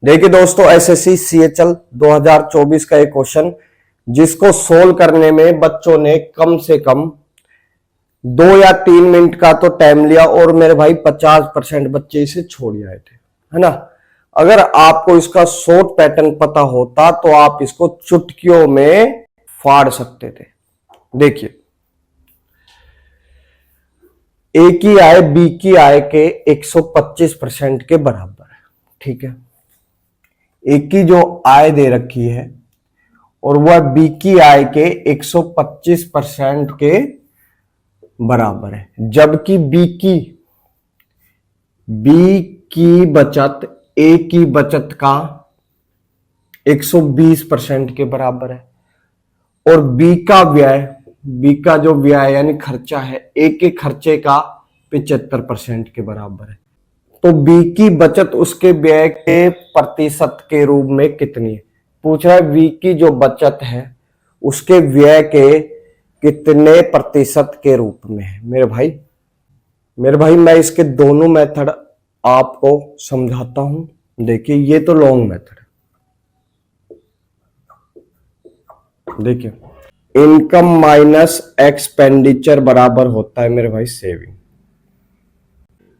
देखिए दोस्तों, SSC CHL 2024 का एक क्वेश्चन जिसको सोल्व करने में बच्चों ने कम से कम 2 या 3 मिनट का तो टाइम लिया और मेरे भाई 50% बच्चे इसे छोड़ आए थे, है ना। अगर आपको इसका शॉर्ट पैटर्न पता होता तो आप इसको चुटकियों में फाड़ सकते थे। देखिए, ए की आय बी की आय के 125% के बराबर है, ठीक है। ए की जो आय दे रखी है और वह बी की आय के 125% के बराबर है, जबकि बी की बचत ए की बचत का 120% के बराबर है और बी का जो व्यय यानी खर्चा है ए के खर्चे का 75% के बराबर है। तो बी की बचत उसके व्यय के प्रतिशत के रूप में कितनी है, पूछ रहा है। बी की जो बचत है उसके व्यय के कितने प्रतिशत के रूप में है। मेरे भाई मैं इसके दोनों मेथड आपको समझाता हूं। देखिए, ये तो लॉन्ग मेथड है। देखिए, इनकम माइनस एक्सपेंडिचर बराबर होता है मेरे भाई सेविंग।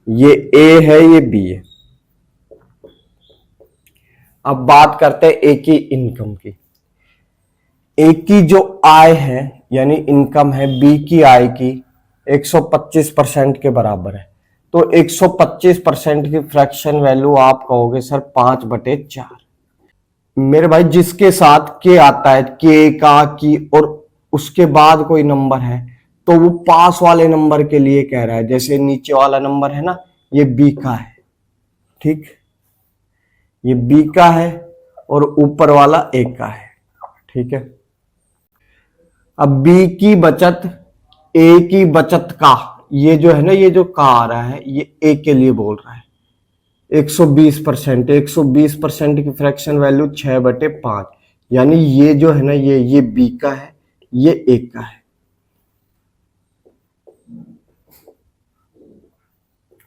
ये ए है, ये बी है। अब बात करते हैं ए की इनकम की। ए की जो आय है यानी इनकम है बी की आय की 125% के बराबर है। तो 125% की फ्रैक्शन वैल्यू आप कहोगे सर 5/4। मेरे भाई जिसके साथ के आता है के का की और उसके बाद कोई नंबर है तो वो पास वाले नंबर के लिए कह रहा है। जैसे नीचे वाला नंबर है ना, ये बी का है, ठीक, ये बी का है और ऊपर वाला ए का है, ठीक है। अब बी की बचत ए की बचत का, ये जो है ना, ये जो का आ रहा है ये ए के लिए बोल रहा है 120%। 120% की फ्रैक्शन वैल्यू 6/5, यानी ये जो है ना, ये बी का है, ये ए का है,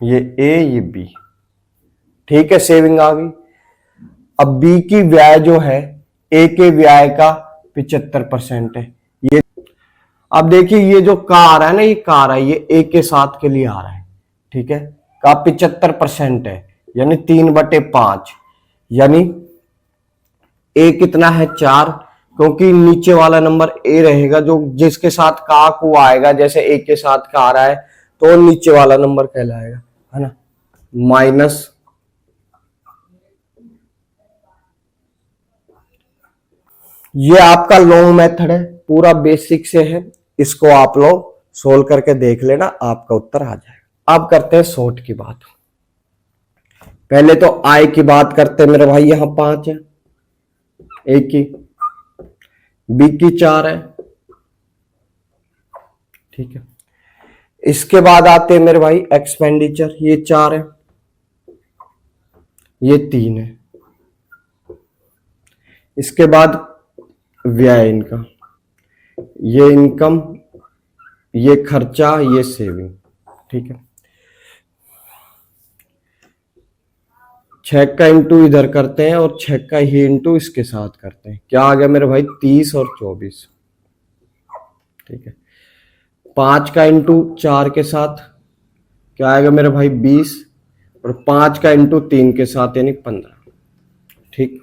ये ए ये बी, ठीक है। सेविंग आ गई। अब बी की व्यय जो है ए के व्यय का 75% है। ये अब देखिए, ये जो का आ रहा है ना, ये का आ रहा है, ये ए के साथ के लिए आ रहा है, ठीक है। का 75% है यानी 3/5, यानी ए कितना है 4, क्योंकि नीचे वाला नंबर ए रहेगा जो जिसके साथ का को आएगा। जैसे ए के साथ का आ रहा है तो नीचे वाला नंबर कहलाएगा, है ना, माइनस ये आपका लॉन्ग मेथड है, पूरा बेसिक से है। इसको आप लोग सोल्व करके देख लेना, आपका उत्तर आ जाएगा। अब करते हैं शॉर्ट की बात। पहले तो आय की बात करते हैं मेरे भाई। यहां 5 है ए की, बी की 4 है, ठीक है। इसके बाद आते हैं मेरे भाई एक्सपेंडिचर, ये 4 है, ये 3 है। इसके बाद व्यय इनका, ये इनकम, ये खर्चा, ये सेविंग, ठीक है। 6 का इंटू इधर करते हैं और 6 का ही इंटू इसके साथ करते हैं। क्या आ गया मेरे भाई 30 और 24, ठीक है। 5 का इंटू 4 के साथ क्या आएगा मेरे भाई 20 और 5 का इंटू 3 के साथ यानी 15, ठीक।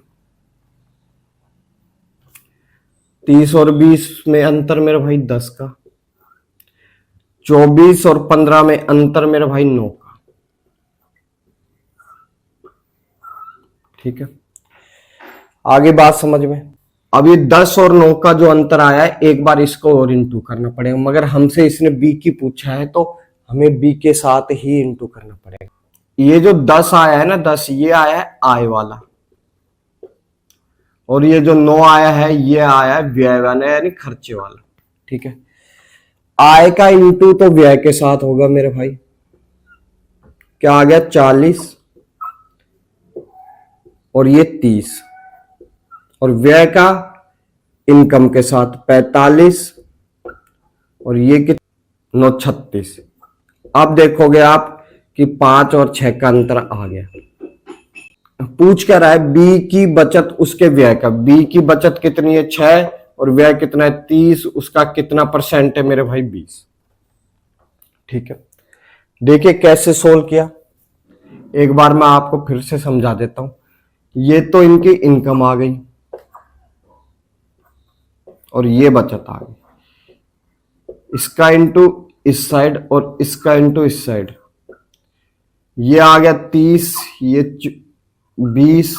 30 और 20 में अंतर मेरे भाई 10 का, 24 और 15 में अंतर मेरे भाई 9 का, ठीक है। आगे बात समझ में। अब ये 10 और 9 का जो अंतर आया है, एक बार इसको और इंटू करना पड़ेगा, मगर हमसे इसने बी की पूछा है तो हमें बी के साथ ही इंटू करना पड़ेगा। ये जो 10 आया है ना, 10 ये आया है आय वाला, और ये जो 9 आया है ये आया है व्यय वाला यानी खर्चे वाला, ठीक है। आय का इंटू तो व्यय के साथ होगा मेरे भाई। क्या आ गया 40 और ये 30, और व्यय का इनकम के साथ 45 और ये कितना 36। अब देखोगे आप कि 5 और 6 का अंतर आ गया। पूछ क्या रहा है, बी की बचत उसके व्यय का। बी की बचत कितनी है 6 और व्यय कितना है 30, उसका कितना परसेंट है मेरे भाई 20। ठीक है, देखिए कैसे सोल्व किया, एक बार मैं आपको फिर से समझा देता हूं। ये तो इनकी इनकम आ गई और ये बचत आ गई, इसका इंटू इस साइड और इसका इंटू इस साइड, ये आ गया 30, ये 20,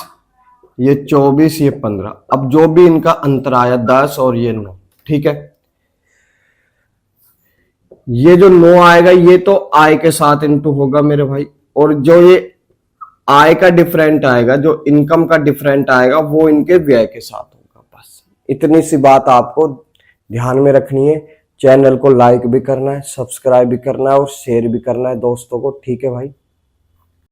ये 24, ये 15। अब जो भी इनका अंतर आया 10 और ये 9। ठीक है, ये जो 9 आएगा ये तो आय के साथ इंटू होगा मेरे भाई, और जो ये आय का डिफरेंट आएगा, जो इनकम का डिफरेंट आएगा, वो इनके व्यय के साथ होगा। बस इतनी सी बात आपको ध्यान में रखनी है। चैनल को लाइक भी करना है, सब्सक्राइब भी करना है और शेयर भी करना है दोस्तों को। ठीक है भाई।